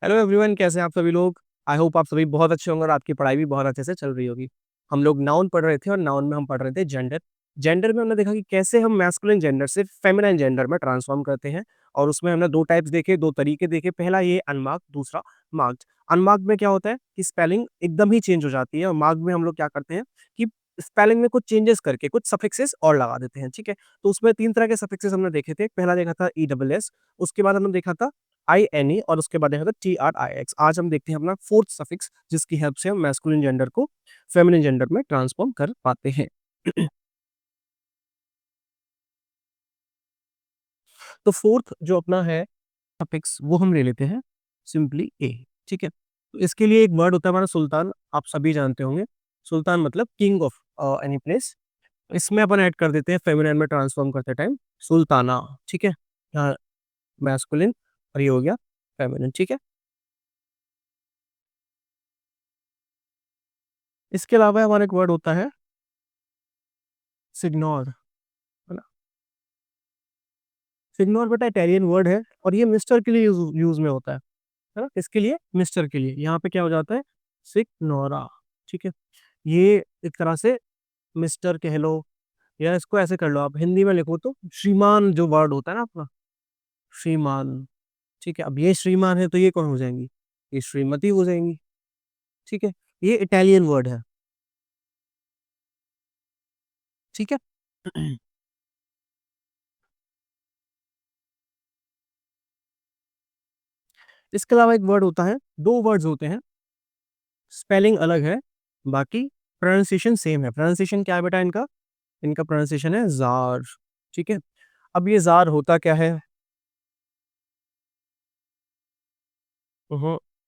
Hello everyone, कैसे हैं आप सभी लोग। आई होप आप सभी बहुत अच्छे होंगे और आपकी पढ़ाई भी बहुत अच्छे से चल रही होगी। हम लोग नाउन पढ़ रहे थे और नाउन में हम पढ़ रहे थे जेंडर। जेंडर में हमने देखा कि कैसे हम मैस्कुलिन जेंडर से फेमिनिन जेंडर में ट्रांसफॉर्म करते हैं। और उसमें हमने दो टाइप्स देखे, दो तरीके देखे। पहला ये अनमार्क्ड, दूसरा मार्क्ड। अनमार्क्ड में क्या होता है कि स्पेलिंग एकदम ही चेंज हो जाती है, और मार्क्ड में हम लोग क्या करते हैं कि स्पेलिंग में कुछ चेंजेस करके कुछ सफिक्सेस और लगा देते हैं। ठीक है, तो उसमें तीन तरह के सफिक्सेस हमने देखे थे। पहला देखा था ई डबल एस, उसके बाद हमने देखा था INE, और उसके बाद देखा था TRIX। आज हम देखते हैं अपना फोर्थ सफिक्स, जिसकी हेल्प से हम मैस्कुलिन जेंडर को फेमिनिन जेंडर में ट्रांसफॉर्म कर पाते हैं। तो फोर्थ जो अपना है सफिक्स, वो हम ले लेते हैं सिंपली ए। ठीक है, तो इसके लिए एक वर्ड होता है हमारा सुल्तान, आप सभी जानते होंगे। सुल्तान मतलब किंग ऑफ एनी प्लेस। इसमें अपन ऐड कर देते हैं फेमिनिन में ट्रांसफॉर्म करते टाइम सुल्ताना। ठीक है, यहाँ मैस्कुलिन और ये हो गया फेमिनिन। ठीक है, इसके अलावा हमारा एक वर्ड होता है सिग्नोर, है ना। सिग्नोर बेटा इटालियन वर्ड है, और ये मिस्टर के लिए यूज में होता है ना। किसके लिए? मिस्टर के लिए। यहाँ पे क्या हो जाता है? सिग्नोरा। ठीक है, ये एक तरह से मिस्टर कह लो, या इसको ऐसे कर लो, आप हिंदी में लिखो तो श्रीमान जो वर्ड होता है ना आपका, श्रीमान। ठीक है, अब ये श्रीमान है तो ये कौन हो जाएंगी? ये श्रीमती हो जाएंगी। ठीक है, ये इटालियन वर्ड है। ठीक है। इसके अलावा एक वर्ड होता है, दो वर्ड्स होते हैं, स्पेलिंग अलग है, बाकी प्रोनाउंसिएशन सेम है। प्रोनाउंसिएशन क्या है बेटा इनका? इनका प्रोनाउंसिएशन है जार। ठीक है, अब ये जार होता क्या है?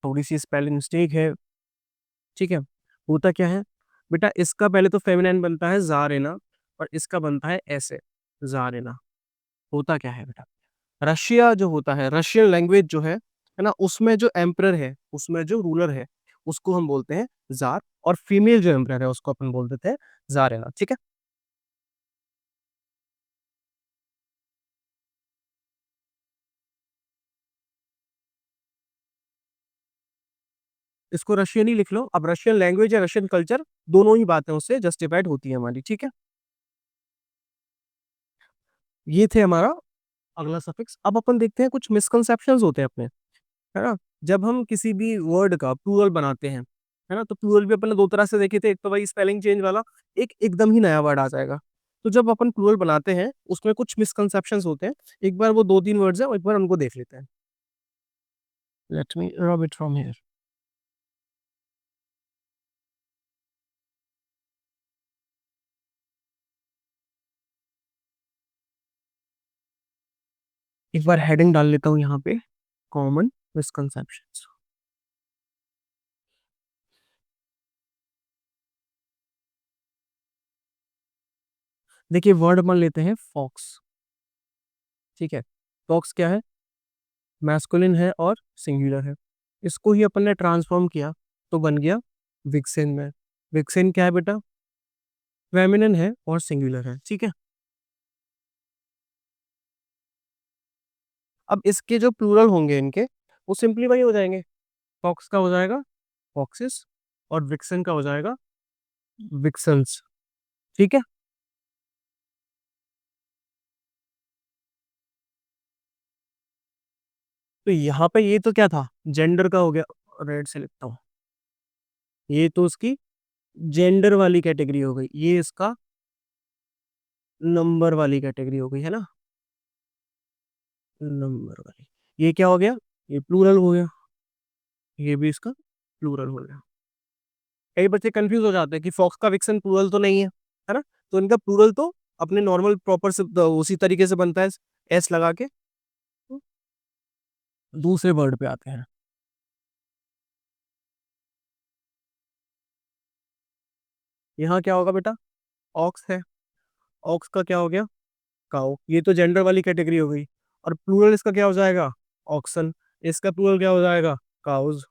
थोड़ी सी स्पेलिंग मिस्टेक है। ठीक है, होता क्या है बेटा, इसका पहले तो फेमिनाइन बनता है जारेना, और इसका बनता है ऐसे, जारेना। होता क्या है बेटा, रशिया जो होता है, रशियन लैंग्वेज जो है ना, उसमें जो एम्परर है, उसमें जो रूलर है, उसको हम बोलते हैं जार। और फीमेल जो एम्परर है उसको अपन बोल देते हैं जारेना। ठीक है, इसको रशियन ही लिख लो। अब रशियन लैंग्वेज या रशियन कल्चर, दोनों ही बातें उससे जस्टिफाइड होती है हमारी। ठीक है, ये थे हमारा अगला सफिक्स। अब अपन देखते हैं कुछ मिसकंसेप्शंस होते हैं अपने, है ना। जब हम किसी भी वर्ड का प्लूरल बनाते हैं, है ना, तो प्लूरल भी अपन ने दो तरह से देखे थे। एक तो भाई स्पेलिंग चेंज वाला, एक एकदम ही नया वर्ड आ जाएगा। तो जब अपन प्लूरल बनाते हैं उसमें कुछ मिसकंसेप्शंस होते हैं। एक बार वो दो तीन वर्ड्स हैं, एक बार उनको देख लेते हैं। Let me rub it from here. एक बार हेडिंग डाल लेता हूँ यहाँ पे, कॉमन मिसकंसेप्शंस। देखिए, वर्ड मान लेते हैं फॉक्स। ठीक है, फॉक्स क्या है? मैस्कुलिन है और सिंगुलर है। इसको ही अपन ने ट्रांसफॉर्म किया तो बन गया विक्सेन में। विक्सेन क्या है बेटा? फेमिनिन है और सिंगुलर है। ठीक है, अब इसके जो प्लूरल होंगे इनके, वो सिंपली वही हो जाएंगे। फॉक्स का हो जाएगा फॉक्सिस, और विक्सन का हो जाएगा विक्सन्स। ठीक है, तो यहाँ पे ये तो क्या था, जेंडर का हो गया। रेड से लिखता हूँ, ये तो उसकी जेंडर वाली कैटेगरी हो गई, ये इसका नंबर वाली कैटेगरी हो गई, है ना। नंबर वाली, ये क्या हो गया? ये प्लूरल हो गया, ये भी इसका प्लूरल हो गया। कई बच्चे कंफ्यूज हो जाते हैं कि फॉक्स का विक्सन प्लूरल तो नहीं है ना। तो इनका प्लूरल तो अपने नॉर्मल प्रॉपर से उसी तरीके से बनता है, एस लगा के। तो दूसरे वर्ड पे आते हैं। यहाँ क्या होगा बेटा? ऑक्स है, ऑक्स का क्या हो गया? काउ। ये तो जेंडर वाली कैटेगरी हो गई, और प्लूरल इसका क्या हो जाएगा? ऑक्सन। इसका प्लूरल क्या हो जाएगा? काउज।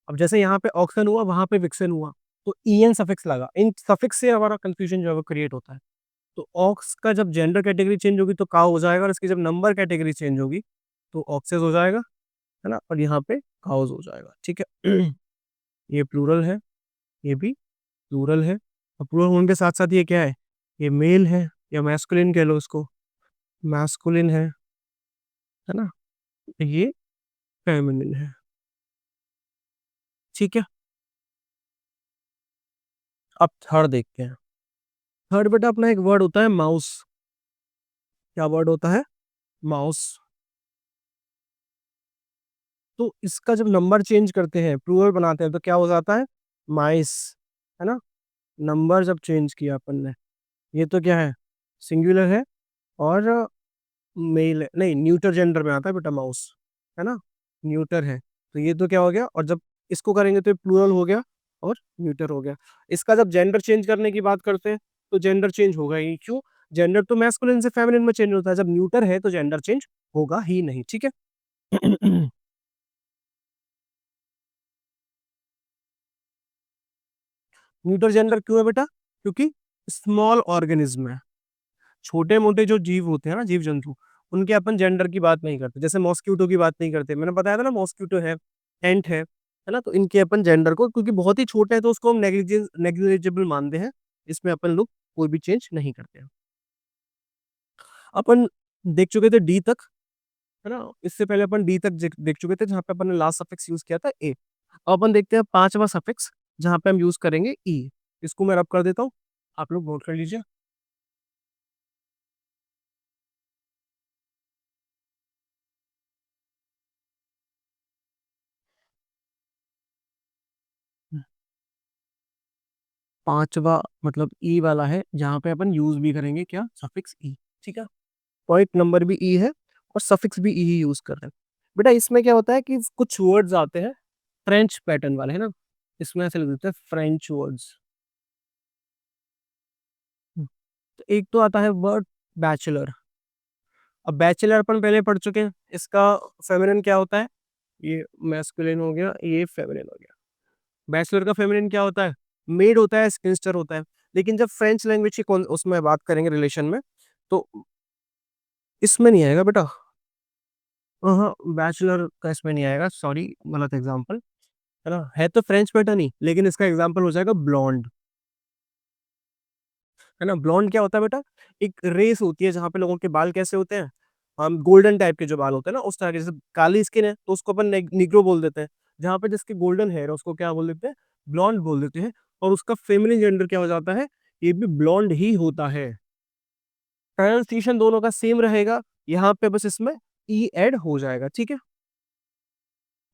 अब जैसे यहाँ पे ऑक्सन हुआ, वहां पे विक्सन हुआ, तो ईएन सफिक्स लगा। इन सफिक्स से हमारा कंफ्यूजन जो है वो क्रिएट होता है। तो ऑक्स का जब जेंडर कैटेगरी चेंज होगी तो काउ हो जाएगा, और इसकी जब नंबर कैटेगरी चेंज होगी तो ऑक्सेस हो जाएगा। है ना? और यहाँ पे काउज़ हो जाएगा, ठीक है? ये प्लूरल है, ये भी प्लूरल है और प्लूरल होने के साथ-साथ ये क्या है? ये मेल है या मैस्कुलिन कह लो इसको, मैस्कुलिन है ना? ये फेमिनिन है, ठीक है? अब थर्ड देखते हैं। थर्ड बेटा अपना एक वर्ड होता है माउस। क्या वर्ड होता है? माउस। तो इसका जब नंबर चेंज करते हैं, प्लूरल बनाते हैं तो क्या हो जाता है? माइस, है ना? नंबर जब चेंज किया अपन ने, ये तो क्या है? सिंगुलर है और मेल है, नहीं न्यूटर जेंडर में आता है बेटा माउस, है ना? न्यूटर है। तो ये तो क्या हो गया और जब इसको करेंगे तो ये प्लूरल हो गया और न्यूटर हो गया। इसका जब जेंडर चेंज करने की बात करते हैं, तो जेंडर चेंज होगा ही, क्यों? जेंडर तो मैस्कुलिन से फेमिनिन में चेंज होता है, जब न्यूटर है तो जेंडर चेंज होगा ही नहीं, ठीक है? न्यूटर जेंडर क्यों है बेटा? क्योंकि स्मॉल ऑर्गेनिज्म है। छोटे-मोटे जो जीव होते हैं ना, जीव-जंतु, उनके अपन जेंडर की बात नहीं करते। जैसे मॉस्क्यूटो की बात नहीं करते। मैंने बताया था ना मॉस्क्यूटो है, एंट है ना? तो इनके अपन जेंडर को क्योंकि बहुत ही छोटे हैं तो उसको हम नेग्लिजिबल मानते हैं। इसमें अपन लोग कोई भी चेंज नहीं करते हैं। अपन देख चुके थे डी तक, है ना? इससे पहले अपन डी तक देख चुके थे जहाँ पे अपन ने लास्ट सफिक्स यूज़ किया था ए। अब अपन देखते हैं 5वां सफिक्स जहाँ पे हम यूज़ करेंगे ई। इसको मैं रब कर देता हूँ, आप लोग नोट कर लीजिए। 5वां मतलब ई वाला है, जहाँ पे अपन यूज़ भी करेंगे क्या? सफिक्स ई, ठीक है? पॉइंट नंबर भी ई है और सफिक्स भी ई ही यूज़ कर रहे हैं। बेटा इसमें क्या होता है कि कुछ वर्ड्स आते हैं फ्रेंच पैटर्न वाले, है ना? इसमें ऐसे लिख देते हैं फ्रेंच वर्ड्स। तो एक तो आता है वर्ड बैचलर। अब बैचलर अपन पहले पढ़ चुके हैं, इसका फेमिनिन क्या होता है? ये मैस्कुलिन हो गया, ये फेमिनिन हो गया। बैचलर का फेमिनिन क्या होता है? मेड होता है, स्पिंस्टर होता है। लेकिन जब फ्रेंच लैंग्वेज की कौन उसमें बात करेंगे रिलेशन में, तो इसमें नहीं आएगा बेटा। हाँ, बैचलर का इसमें नहीं आएगा, सॉरी गलत एग्ज़ाम्पल, है ना? है तो फ्रेंच पैटर्न ही, लेकिन इसका एग्ज़ाम्पल हो जाएगा ब्लॉन्ड, है ना? ब्लॉन्ड क्या होता है बेटा? एक रेस होती है जहाँ पे लोगों के बाल कैसे होते हैं? गोल्डन टाइप के जो बाल होते हैं ना, उस तरह के, जैसे काली स्किन है, तो उसको अपन निग्रो बोल देते हैं। जहाँ पे जिसके गोल्डन हेयर है, उसको क्या बोल देते हैं? ब्लॉन्ड बोल देते हैं और उसका फेमिनिन जेंडर क्या हो जाता है? ये भी ब्लॉन्ड ही होता है। प्रोनंसिएशन दोनों का सेम रहेगा, यहाँ पे बस इसमें ई ऐड हो जाएगा, ठीक है?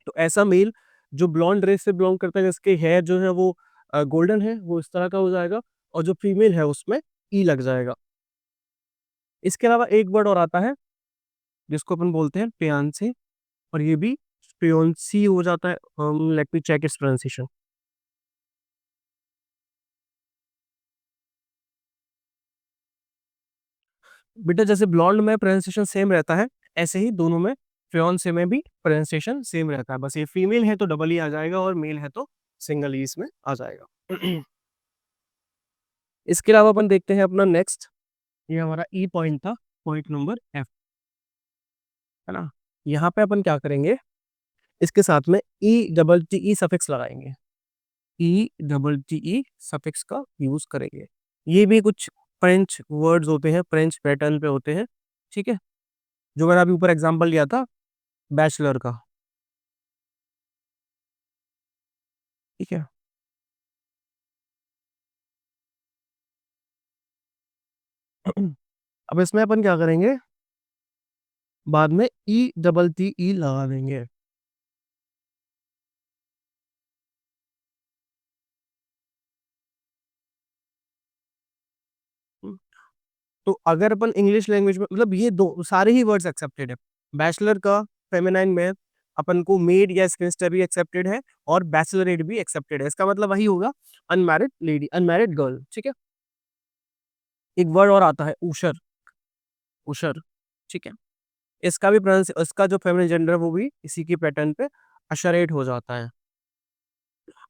तो ऐसा मेल जो ब्लॉन्ड रेस से बिलॉन्ग करता है, जिसके हेयर जो है वो गोल्डन है, वो इस तरह का हो जाएगा और जो फीमेल है उसमें ई लग जाएगा। इसके अलावा एक वर्ड और आता है जिसको अपन बोलते हैं फियांसे और ये भी फियोंसी हो जाता है। Let me check its pronunciation. बेटा जैसे ब्लॉन्ड में प्रोनाउंसिएशन सेम रहता है, ऐसे ही दोनों में फियोंसे में भी प्रोनाउंसिएशन सेम रहता है। बस ये फीमेल है तो डबल ई आ जाएगा और मेल है तो सिंगल ई इसमें आ जाएगा। इसके अलावा अपन देखते हैं अपना नेक्स्ट, ये हमारा ई पॉइंट था, पॉइंट नंबर एफ, है ना? यहाँ पे अपन क्या करेंगे, इसके साथ में E double T E suffix लगाएंगे। E double T E suffix का यूज करेंगे। ये भी कुछ फ्रेंच वर्ड्स होते हैं, फ्रेंच पैटर्न पे होते हैं, ठीक है? जो मैंने अभी ऊपर एग्जांपल लिया था बैचलर का, ठीक है? अब इसमें अपन क्या करेंगे, बाद में ई डबल टी ई लगा देंगे। तो अगर अपन इंग्लिश लैंग्वेज में, मतलब ये दो सारे ही वर्ड्स एक्सेप्टेड है। बैचलर का फेमिनाइन में अपन को मेड या स्पिंस्टर भी एक्सेप्टेड है और बैचलरेट भी एक्सेप्टेड है। इसका मतलब वही होगा अनमैरिड लेडी, अनमैरिड गर्ल, ठीक है? एक वर्ड और आता है ऊशर, ऊशर, ठीक है? इसका भी प्रोनाउंस, इसका जो फेमिनिन जेंडर है वो भी इसी के पैटर्न पे अशरेट हो जाता है।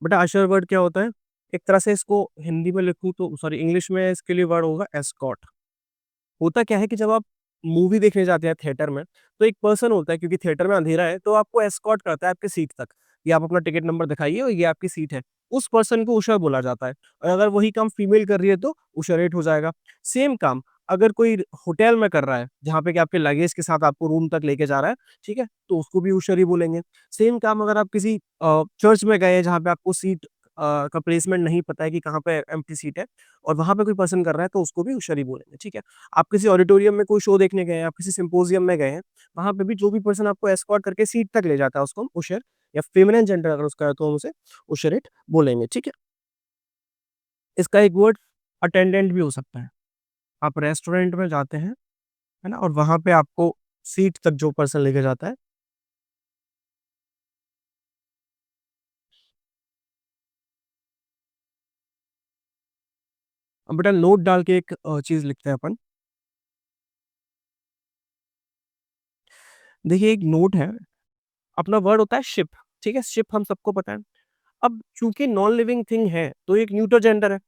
बेटा अशर वर्ड क्या होता है? एक तरह से इसको हिंदी में लिखूं तो, सॉरी इंग्लिश में इसके लिए वर्ड होगा एस्कॉट। होता क्या है कि जब आप मूवी देखने जाते हैं थिएटर में, तो एक पर्सन होता है क्योंकि थिएटर में अंधेरा है, तो आपको एस्कॉर्ट करता है आपके सीट तक, कि आप अपना टिकट नंबर दिखाइए और ये आपकी सीट है। उस पर्सन को उशर बोला जाता है और अगर वही काम फीमेल कर रही है तो उशरेट हो जाएगा। सेम काम अगर कोई होटल में कर रहा है, जहाँ पे कि आपके लगेज के साथ आपको रूम तक लेके जा रहा है, ठीक है? तो उसको भी उशर ही बोलेंगे। सेम काम अगर आप किसी चर्च में गए हैं जहाँ पे आपको सीट का प्लेसमेंट नहीं पता है कि कहाँ पे एम्प्टी सीट है और वहाँ पे कोई पर्सन कर रहा है तो उसको भी उशर ही बोलेंगे, ठीक है? आप किसी ऑडिटोरियम में कोई शो देखने गए हैं, आप किसी सिम्पोजियम में गए हैं, वहाँ पे भी जो भी पर्सन आपको एस्कॉर्ट करके सीट तक ले जाता है उसको हम उशर या फेमिनिन जेंडर अगर उसका है तो हम उसे उशरेट बोलेंगे, ठीक है? इसका एक वर्ड अटेंडेंट भी हो सकता है। आप रेस्टोरेंट में जाते हैं, है ना? और वहाँ पे आपको सीट तक जो पर्सन लेके जाता है। अब बेटा नोट डाल के एक चीज़ लिखते हैं अपन। देखिए एक नोट है, अपना वर्ड होता है शिप, ठीक है? शिप हम सबको पता है। अब चूँकि नॉन लिविंग थिंग है, तो एक न्यूटर जेंडर है,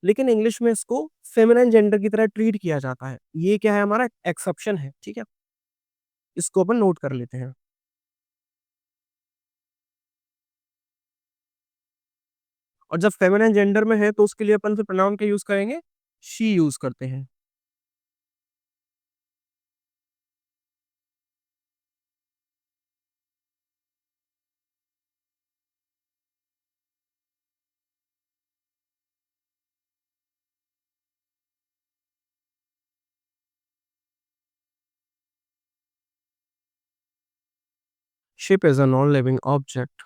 लेकिन इंग्लिश में इसको फेमिनिन जेंडर की तरह ट्रीट किया जाता है। ये क्या है हमारा एक्सेप्शन है, ठीक है? इसको अपन नोट कर लेते हैं। और जब फेमिनिन जेंडर में है, तो उसके लिए अपन फिर प्रोनाउन क्या यूज़ करेंगे? शी यूज़ करते हैं। Ship is a non-living object,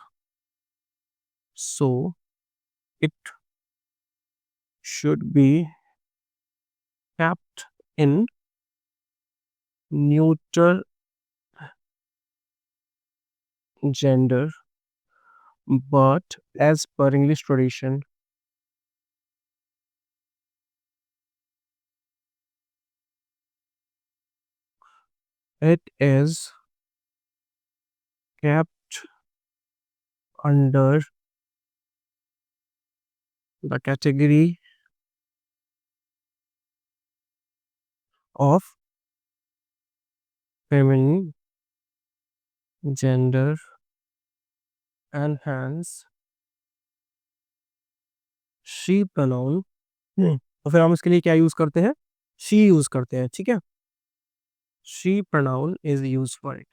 so it should be kept in neutral gender, but as per English tradition, it is kept under the category of feminine gender and hence she pronoun। तो फिर हम इसके लिए क्या use करते हैं? She use करते हैं, ठीक है? She pronoun is used for it।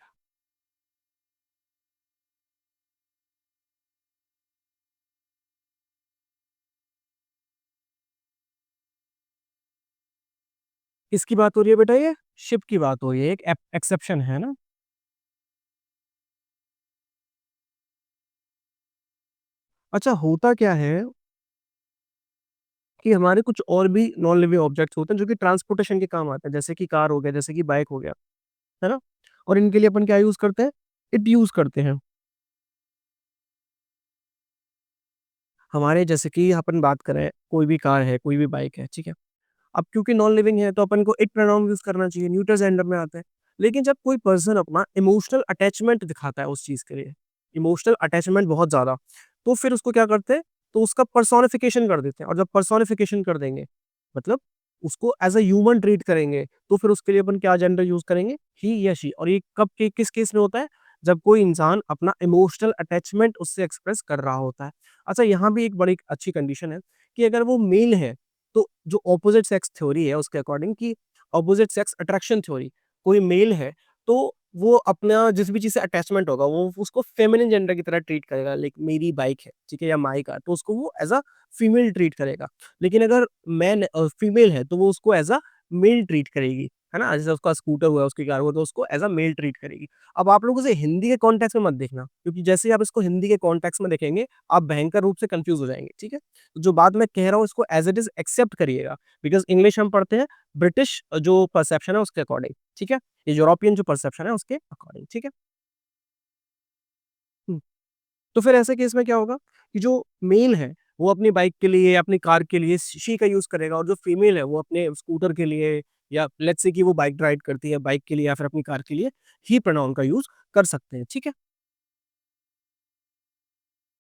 किसकी बात हो रही है बेटा ये? शिप की बात हो रही है, एक एक्सेप्शन है ना? अच्छा होता क्या है कि हमारे कुछ और भी नॉन लिविंग ऑब्जेक्ट्स होते हैं जो कि ट्रांसपोर्टेशन के काम आते हैं, जैसे कि कार हो गया, जैसे कि बाइक हो गया, है ना? और इनके लिए अपन क्या यूज़ करते हैं? इट यूज़ करते हैं। हमारे जैसे कि अपन बात करें, कोई भी कार है, कोई भी बाइक है, ठीक है? अब क्योंकि नॉन लिविंग है तो अपन को इट प्रोनाउन यूज़ करना चाहिए, न्यूटर जेंडर में आता है। लेकिन जब कोई पर्सन अपना इमोशनल अटैचमेंट दिखाता है उस चीज़ के लिए, इमोशनल अटैचमेंट बहुत ज़्यादा, तो फिर उसको क्या करते हैं? तो उसका पर्सोनिफिकेशन कर देते हैं और जब पर्सोनिफिकेशन कर देंगे, मतलब उसको एज़ अ ह्यूमन ट्रीट करेंगे, तो फिर उसके लिए अपन क्या जेंडर यूज़ करेंगे? ही या शी। और ये कब के किस केस में होता है? जब कोई इंसान अपना इमोशनल अटैचमेंट उससे एक्सप्रेस कर रहा होता है। अच्छा यहाँ भी एक बड़ी अच्छी कंडीशन है कि अगर वो मेल है तो जो ऑपोजिट सेक्स थ्योरी है उसके अकॉर्डिंग कि ऑपोजिट सेक्स अट्रैक्शन थ्योरी, कोई मेल है तो वो अपना जिस भी चीज़ से अटैचमेंट होगा वो उसको फेमिनिन जेंडर की तरह ट्रीट करेगा, लाइक मेरी बाइक है, ठीक है? या माई कार, तो उसको वो एज़ अ फीमेल ट्रीट करेगा। लेकिन अगर फीमेल है तो वो उसको एज़ अ मेल ट्रीट करेगी, है ना? जैसे उसका स्कूटर हुआ, उसकी कार हुआ तो उसको एज़ अ मेल ट्रीट करेगी। अब आप लोग इसे हिंदी के कॉन्टेक्स्ट में मत देखना, क्योंकि जैसे ही आप इसको हिंदी के कॉन्टेक्स्ट में देखेंगे, आप भयंकर रूप से कन्फ्यूज़ हो जाएँगे, ठीक है? जो बात मैं कह रहा हूँ इसको एज़ इट इज़ एक्सेप्ट करिएगा, बिकॉज़ इंग्लिश हम पढ़ते हैं ब्रिटिश जो परसेप्शन है उसके अकॉर्डिंग, ठीक है? ये यूरोपियन जो परसेप्शन है उसके अकॉर्डिंग, ठीक है? हुँ, तो फिर ऐसे केस में क्या होगा कि जो मेल है, वो अपनी बाइक के लिए या अपनी कार के लिए शी का यूज़ करेगा और जो फीमेल है, वो अपने स्कूटर के लिए या लेट्स से कि वो बाइक ड्राइव करती है, बाइक के लिए या फिर अपनी कार के लिए ही प्रोनाउन का यूज़ कर सकते हैं, ठीक है?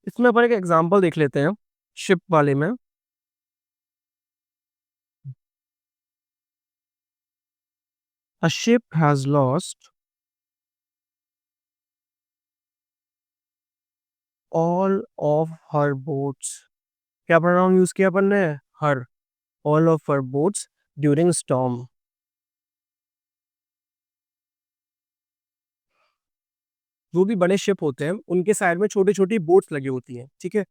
इसमें अपन एक एग्ज़ाम्पल देख लेते हैं, शिप वाले में। A ship has lost all of her boats. क्या प्रोनाउन यूज किया अपन ने? हर. All of her boats during storm. जो भी बड़े शिप होते हैं, उनके साइड में छोटी-छोटी बोट्स लगी होती हैं, ठीक है?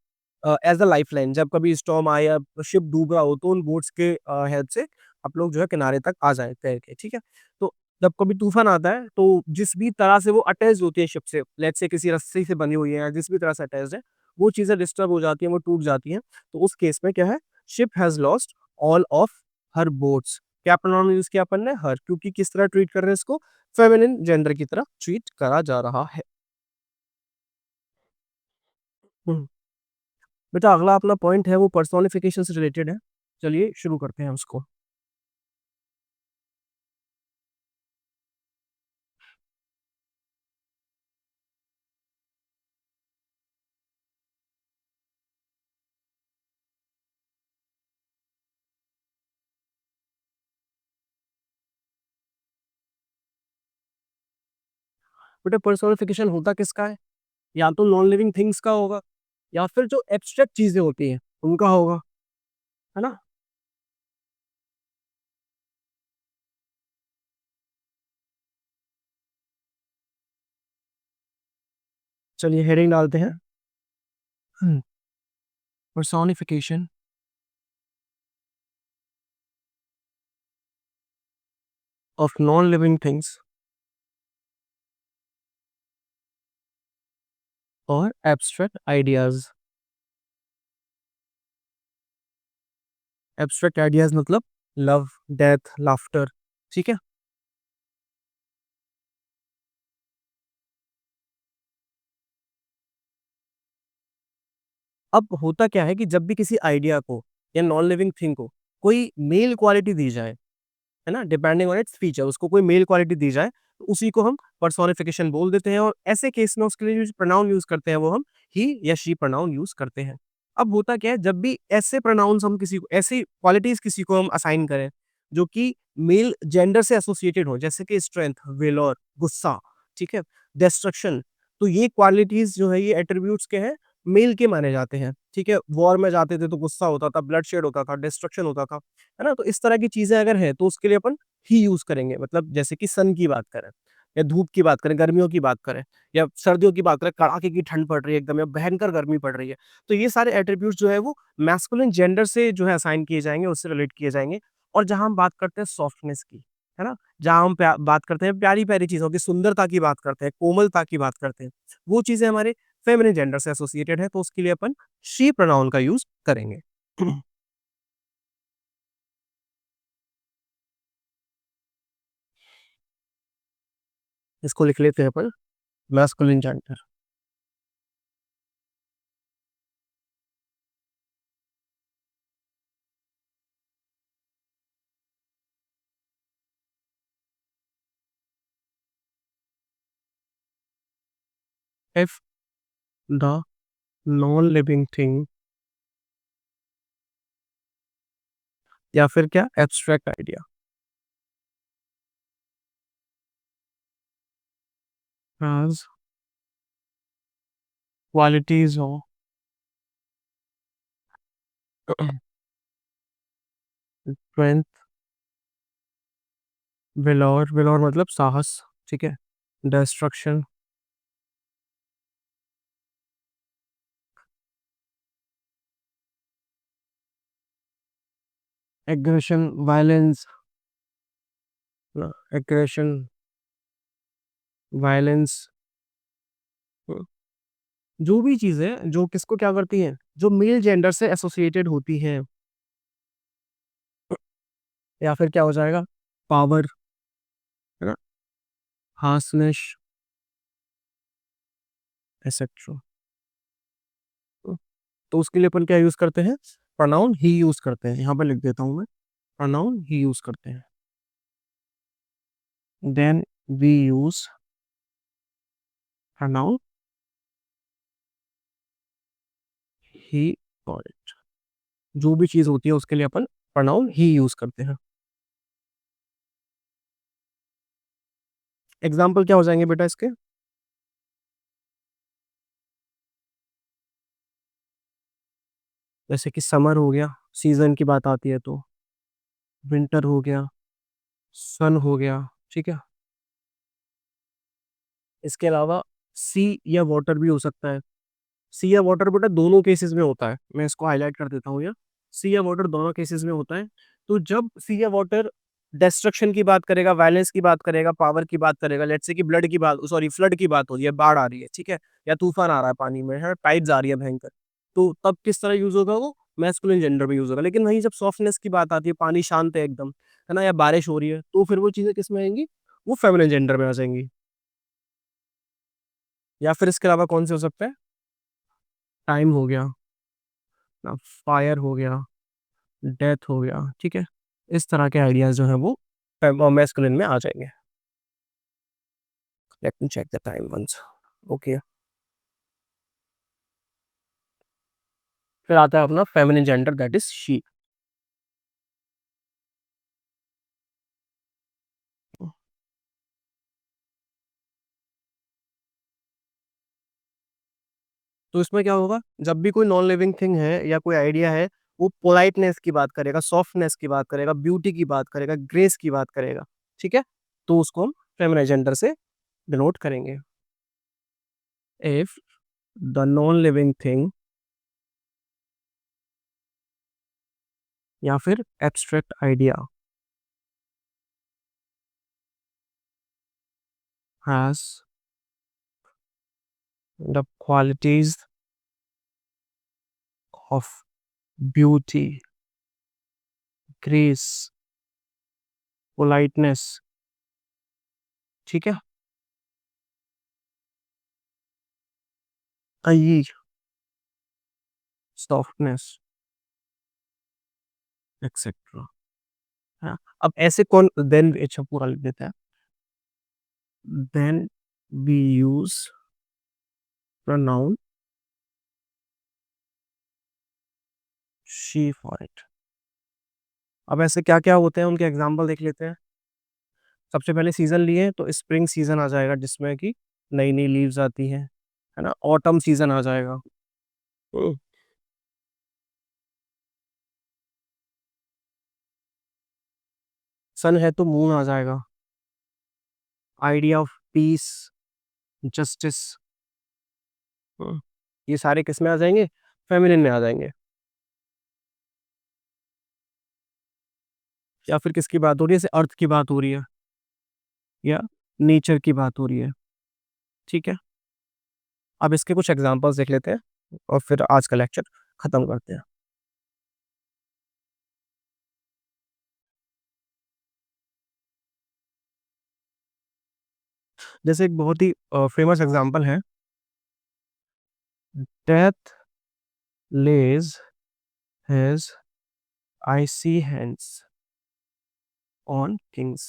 एज़ अ लाइफ़लाइन, जब कभी स्टॉर्म आए या शिप डूब रहा हो, तो उन बोट्स के हेल्प से आप लोग जो है किनारे तक आ जाएँ तैर के, ठीक है? तो जब कभी तूफ़ान आता है, तो जिस भी तरह से वो अटैच्ड होती है शिप से, लेट्स से किसी रस्सी से बनी हुई है या जिस भी तरह से अटैच्ड है, वो चीज़ें डिस्टर्ब हो जाती हैं, वो टूट जाती हैं। तो उस केस में क्या है, ship has lost all of her boats. क्या प्रोनाउन यूज़ किया अपन ने? हर, क्योंकि किस तरह ट्रीट कर रहे हैं इसको? फेमिनिन जेंडर की तरह ट्रीट करा जा रहा है। हुँ। बेटा अगला अपना पॉइंट है वो पर्सोनिफिकेशन से रिलेटेड है। चलिए शुरू करते हैं उसको। बेटा पर्सोनिफिकेशन होता किसका है? या तो नॉन लिविंग थिंग्स का होगा या फिर जो एब्स्ट्रैक्ट चीज़ें होती हैं, उनका होगा, है ना? चलिए हेडिंग डालते हैं। हुँ, personification of non living things और एब्स्ट्रैक्ट आइडियाज़। एब्स्ट्रैक्ट आइडियाज़ मतलब लव, डेथ, लाफ्टर, ठीक है? अब होता क्या है कि जब भी किसी आइडिया को या नॉन लिविंग थिंग को कोई मेल क्वालिटी दी जाए, है ना? डिपेंडिंग ऑन इट्स फीचर, उसको कोई मेल क्वालिटी दी जाए, तो उसी को हम पर्सोनिफिकेशन बोल देते हैं और ऐसे केस में उसके लिए जो प्रोनाउन यूज़ करते हैं वो हम ही या शी प्रोनाउन यूज़ करते हैं। अब होता क्या है जब भी ऐसे प्रोनाउन्स हम किसी को ऐसी क्वालिटीज़ किसी को हम असाइन करें, जो कि मेल जेंडर से एसोसिएटेड हो जैसे कि स्ट्रेंथ, वैलोर, गुस्सा, ठीक है? डिस्ट्रक्शन, तो ये क्वालिटीज़ जो है ये एट्रिब्यूट्स के हैं, मेल के माने जाते हैं, ठीक है? वॉर में जाते थे तो गुस्सा होता था, ब्लडशेड होता था, डिस्ट्रक्शन होता था। है ना? तो इस तरह की चीज़ें अगर हैं, तो उसके लिए अपन ही यूज़ करेंगे। मतलब जैसे कि सन की बात करें या धूप की बात करें, गर्मियों की बात करें या सर्दियों की बात करें, कड़ाके की ठंड पड़ रही है एकदम या भयंकर गर्मी पड़ रही है। तो ये सारे एट्रिब्यूट्स जो है वो मैस्कुलिन जेंडर से जो है असाइन किए जाएँगे, उससे रिलेट किए जाएँगे। और जहाँ हम बात करते हैं सॉफ्टनेस की, है ना? जहाँ हम बात करते हैं प्यारी-प्यारी चीज़ों की, सुंदरता की बात करते हैं, कोमलता की बात करते हैं, वो चीज़ें हमारे फेमिनिन जेंडर से एसोसिएटेड है, तो उसके लिए अपन शी प्रोनाउन का यूज़ करेंगे। इसको लिख लेते हैं अपन masculine gender. If the non living thing या फिर क्या abstract idea has qualities of strength, valour valour मतलब साहस, ठीक है? Destruction, aggression, violence, aggression, violence, जो भी चीज़ें जो किसको क्या करती हैं, जो मेल जेंडर से एसोसिएटेड होती हैं या फिर क्या हो जाएगा पावर, है ना? Harshness, etcetera. तो उसके लिए अपन क्या यूज़ करते हैं? प्रोनाउन ही यूज़ करते हैं। यहाँ पे लिख देता हूँ मैं, प्रोनाउन ही यूज़ करते हैं। Then we use pronoun he for it. जो भी चीज़ होती है उसके लिए अपन प्रोनाउन ही यूज़ करते हैं। एग्जाम्पल क्या हो जाएंगे बेटा इसके? जैसे कि समर हो गया, सीजन की बात आती है तो, विंटर हो गया, सन हो गया, ठीक है। इसके अलावा सी या वाटर भी हो सकता है। सी या वाटर बेटा दोनों केसेस में होता है, मैं इसको हाईलाइट कर देता हूँ यहाँ। सी या वाटर दोनों केसेस में होता है। तो जब सी या वाटर डिस्ट्रक्शन की बात करेगा, वायलेंस की बात करेगा, पावर की बात करेगा, लेट्स से कि ब्लड की बात, सॉरी फ्लड की बात हो रही है, बाढ़ आ रही है, ठीक है, या तूफान आ रहा है पानी में, है टाइड्स आ रही है भयंकर, तो तब किस तरह यूज होगा वो? मैस्कुलिन जेंडर में यूज होगा। लेकिन वहीं जब सॉफ्टनेस की बात आती है, पानी शांत है एकदम, है ना, या बारिश हो रही है, तो फिर वो चीजें किस में आएंगी? वो फेमिनिन जेंडर में आ जाएंगी। या फिर इसके अलावा कौन से हो सकते हैं? टाइम हो गया ना, फायर हो गया, डेथ हो गया, ठीक है। इस तरह के आइडियाज जो है वो मैस्कुलिन में आ जाएंगे। Let me check the time once. Okay, फिर आता है अपना feminine gender, that is she. तो इसमें क्या होगा, जब भी कोई नॉन लिविंग थिंग है या कोई आइडिया है, वो पोलाइटनेस की बात करेगा, सॉफ्टनेस की बात करेगा, ब्यूटी की बात करेगा, ग्रेस की बात करेगा, ठीक है, तो उसको हम फेमिनिन जेंडर से डिनोट करेंगे। If the non living thing या फिर abstract idea has the qualities of beauty, grace, politeness, ठीक है, आई, सॉफ्टनेस, एक्सेट्रा। हाँ, अब ऐसे कौन देन, अच्छा पूरा लिख देता है। Then we use pronoun she for it। अब ऐसे क्या क्या होते हैं, उनके एग्जाम्पल देख लेते हैं। सबसे पहले सीजन लिए तो स्प्रिंग सीजन आ जाएगा, जिसमें कि नई नई लीव्स आती हैं, है ना। ऑटम सीजन आ जाएगा। सन है तो मून आ जाएगा। आइडिया ऑफ पीस, जस्टिस, ये सारे किस में आ जाएंगे? फेमिनिन में आ जाएंगे। या फिर किसकी बात हो रही है, जैसे अर्थ की बात हो रही है या नेचर की बात हो रही है, ठीक है। अब इसके कुछ एग्जांपल्स देख लेते हैं और फिर आज का लेक्चर खत्म करते हैं। जैसे एक बहुत ही फेमस एग्जांपल है, death lays his icy hands on kings.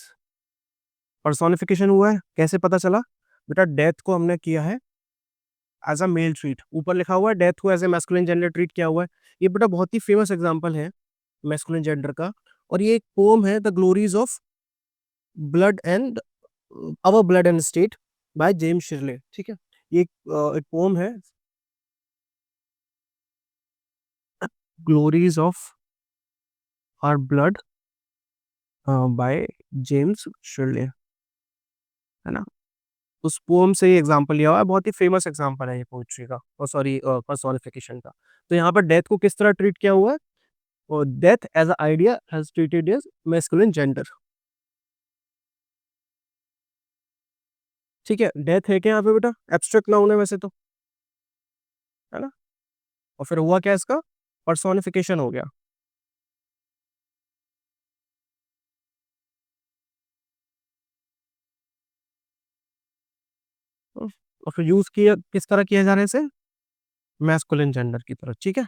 Personification हुआ है, कैसे पता चला? बेटा डेथ को हमने किया है एज अ मेल ट्रीट, ऊपर लिखा हुआ है डेथ को as a masculine gender treat किया हुआ है। ये बेटा बहुत ही फेमस एग्जांपल है मैस्कुलिन जेंडर का। और ये एक पोम है, the glories of blood and our blood and state by James Shirley, ठीक है। ये एक पोम है, glories of our blood by James Shirley, है ना। उस पोम से ही एग्जांपल लिया हुआ है, बहुत ही फेमस एग्जांपल है ये पोइट्री का, और सॉरी पर्सोनिफिकेशन का। तो यहाँ पर डेथ को किस तरह ट्रीट किया हुआ है? और death as a idea has treated as masculine gender, ठीक है। डेथ है क्या यहाँ पे बेटा? एब्स्ट्रैक्ट नाउन है वैसे तो, है ना। और फिर हुआ क्या इसका? पर्सोनिफिकेशन हो गया। और फिर यूज किया किस तरह किया जा रहा है इसे? मैस्कुलिन जेंडर की तरह, ठीक है।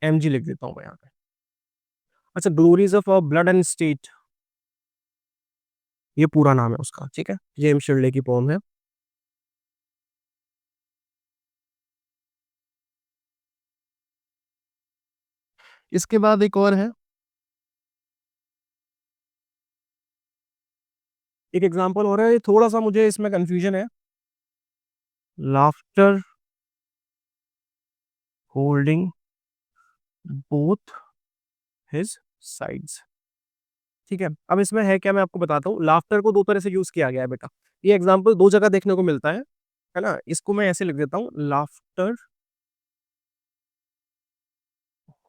एमजी लिख देता हूँ मैं यहाँ पे। अच्छा, glories of blood and state, ये पूरा नाम है उसका, ठीक है। जेम्स शिरले की पोम है। इसके बाद एक और है, एक एग्जांपल और है, ये थोड़ा-सा मुझे इसमें कन्फ्यूजन है। Laughter holding both his sides. ठीक है? अब इसमें है क्या मैं आपको बताता हूँ। लाफ्टर को 2 तरह से यूज़ किया गया है बेटा। ये एग्जांपल 2 जगह देखने को मिलता है ना? इसको मैं ऐसे लिख देता हूँ, laughter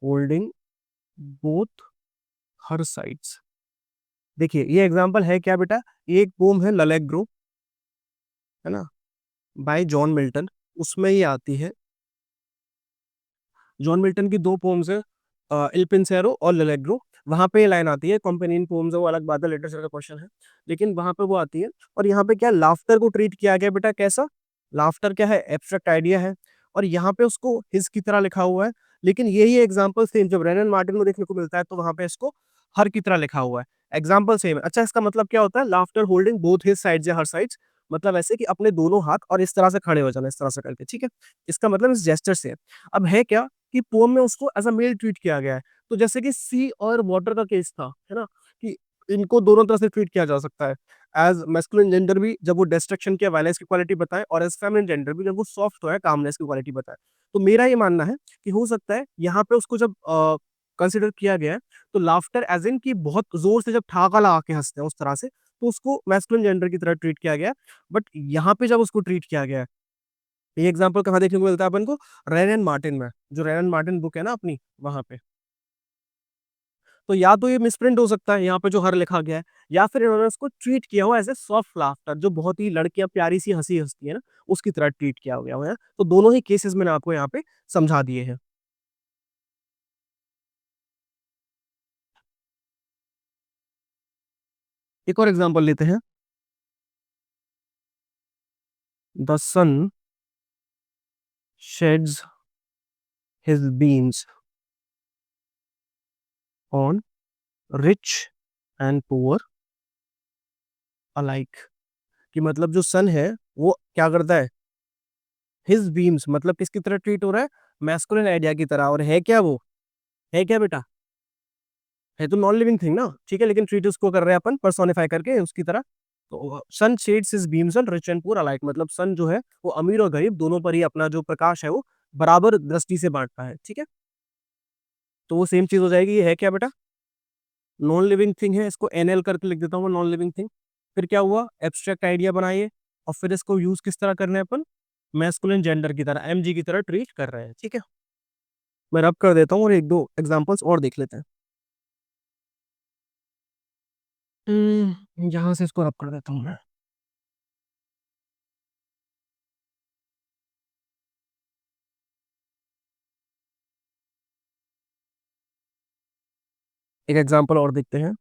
holding both her sides. देखिए, ये एग्जांपल है क्या बेटा? ये एक पोएम है ललेग्रो, है ना? बाय जॉन मिल्टन, उसमें ये आती है। जॉन मिल्टन की 2 पोएम्स है, इल पेंसेरो और ललेग्रो। वहाँ पे ये लाइन आती है, कंपेनियन पोएम्स है वो अलग बात है, लिटरेचर का क्वेश्चन है। लेकिन वहाँ पे वो आती है और यहाँ पे क्या लाफ्टर को ट्रीट किया गया बेटा कैसा? लाफ्टर क्या है? एब्स्ट्रैक्ट आइडिया है और यहाँ पे उसको हिज की तरह लिखा हुआ है। लेकिन यही एग्जांपल सेम जब रेनन मार्टिन को देखने को मिलता है तो वहाँ पे इसको हर की तरह लिखा हुआ है। एग्जांपल सेम है। अच्छा, इसका मतलब क्या होता है? Laughter holding both his sides या हर साइड्स, मतलब ऐसे कि अपने दोनों हाथ और इस तरह से खड़े हो जाना, इस तरह से करके, ठीक है? इसका मतलब इस जेस्चर से है। अब है क्या कि पोएम में उसको एज़ अ मेल ट्रीट किया गया है। तो जैसे कि सी और वाटर का केस था, है ना? कि इनको दोनों तरह से ट्रीट किया जा सकता है। एज़ मैस्कुलिन जेंडर भी जब वो डिस्ट्रक्शन की या वायलेंस की क्वालिटी बताए और एज़ फेमिनिन जेंडर भी जब वो सॉफ्ट हो या कामनेस की क्वालिटी बताए। तो मेरा ये मानना है कि हो सकता है यहाँ पे उसको जब कंसिडर किया गया है तो लाफ्टर एज़ इन कि बहुत ज़ोर से जब ठहाका लगा के हँसते हैं उस तरह से, तो उसको मैस्कुलिन जेंडर की तरह ट्रीट किया गया है। बट यहाँ पे जब उसको ट्रीट किया गया है, ये एग्जांपल कहाँ देखने को मिलता है अपन को? रेन एंड मार्टिन में, जो रेन एंड मार्टिन बुक है ना अपनी, वहाँ पे। तो या तो ये मिसप्रिंट हो सकता है, यहाँ पे जो हर लिखा गया है, या फिर इन्होंने उसको ट्रीट किया हुआ एज़ ए सॉफ्ट लाफ्टर, जो बहुत ही लड़कियाँ प्यारी सी हँसी हँसती है ना, उसकी तरह ट्रीट किया गया हुआ है। तो दोनों ही केसेस मैंने आपको यहाँ पे समझा दिए हैं। एक और एग्जांपल लेते हैं। The sun sheds his beams on rich and poor alike. कि मतलब जो सन है, वो क्या करता है? हिज बीम्स मतलब किसकी तरह ट्रीट हो रहा है? मैस्कुलिन आइडिया की तरह। और है क्या वो? है क्या बेटा? है तो नॉन लिविंग थिंग ना, ठीक है? लेकिन ट्रीट उसको कर रहे हैं अपन पर्सोनिफाई करके उसकी तरह। तो sun sheds his beams on rich and poor alike, मतलब सन जो है वो अमीर और गरीब दोनों पर ही अपना जो प्रकाश है वो बराबर दृष्टि से बाँटता है, ठीक है? तो वो सेम चीज़ हो जाएगी। ये है क्या बेटा? नॉन लिविंग थिंग है, इसको एनएल करके लिख देता हूँ मैं, नॉन लिविंग थिंग। फिर क्या हुआ? एब्स्ट्रैक्ट आइडिया बनाइए और फिर इसको यूज़ किस तरह कर रहे हैं अपन? मैस्कुलिन जेंडर की तरह, एमजी की तरह ट्रीट कर रहे हैं, ठीक है? मैं रब कर देता हूँ और 1-2 एग्ज़ाम्पल्स और देख लेते हैं। यहाँ से इसको रब कर देता हूँ मैं। एक एग्ज़ाम्पल और देखते हैं।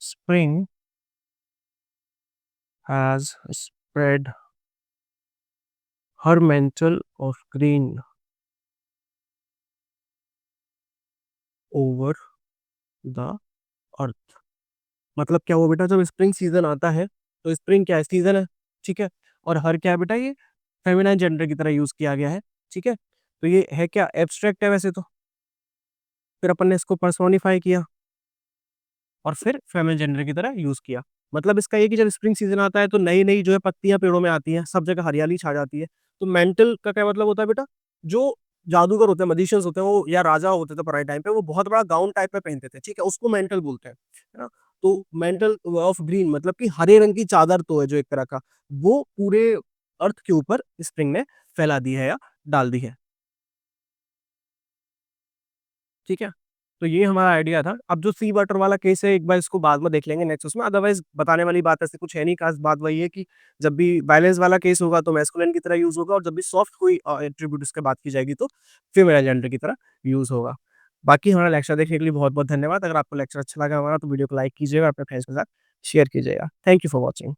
Spring has spread her mantle of green over the earth। मतलब क्या हुआ बेटा? जब स्प्रिंग सीजन आता है तो स्प्रिंग क्या है? सीजन है, ठीक है? और हर क्या है बेटा? ये फेमिनाइन जेंडर की तरह यूज किया गया है, ठीक है? तो ये है क्या? एब्स्ट्रैक्ट है वैसे तो। फिर अपन ने इसको पर्सोनिफाई किया और फिर फेमिनिन जेंडर की तरह यूज किया। मतलब इसका ये कि जब स्प्रिंग सीजन आता है तो नई नई जो है पत्तियां पेड़ों में आती हैं, सब जगह हरियाली छा जाती है। तो मेंटल का क्या मतलब होता है बेटा? जो जादूगर होते हैं, मजिशियंस होते हैं, वो या राजा होते थे पुराने टाइम पे, वो बहुत बड़ा गाउन टाइप में पहनते थे, ठीक है? उसको मेंटल बोलते हैं, है ना? तो मेंटल ऑफ ग्रीन मतलब कि हरे रंग की चादर तो है जो एक तरह का, वो पूरे अर्थ के ऊपर स्प्रिंग ने फैला दी है या डाल दी है, ठीक है? तो ये हमारा आइडिया था। अब जो सी वाटर वाला केस है, एक बार इसको बाद में देख लेंगे नेक्स्ट उसमें, अदरवाइज़ बताने वाली बात ऐसी कुछ है नहीं खास। बात वही है कि जब भी वायलेंस वाला केस होगा तो मैस्कुलिन की तरह यूज़ होगा और जब भी सॉफ्ट कोई एट्रिब्यूट उसके बात की जाएगी तो फीमेल जेंडर की तरह यूज़ होगा। बाकी हमारा लेक्चर देखने के लिए बहुत-बहुत धन्यवाद। अगर आपको लेक्चर अच्छा लगा हमारा तो वीडियो को लाइक कीजिएगा, अपने फ्रेंड्स के साथ शेयर कीजिएगा। Thank you for watching.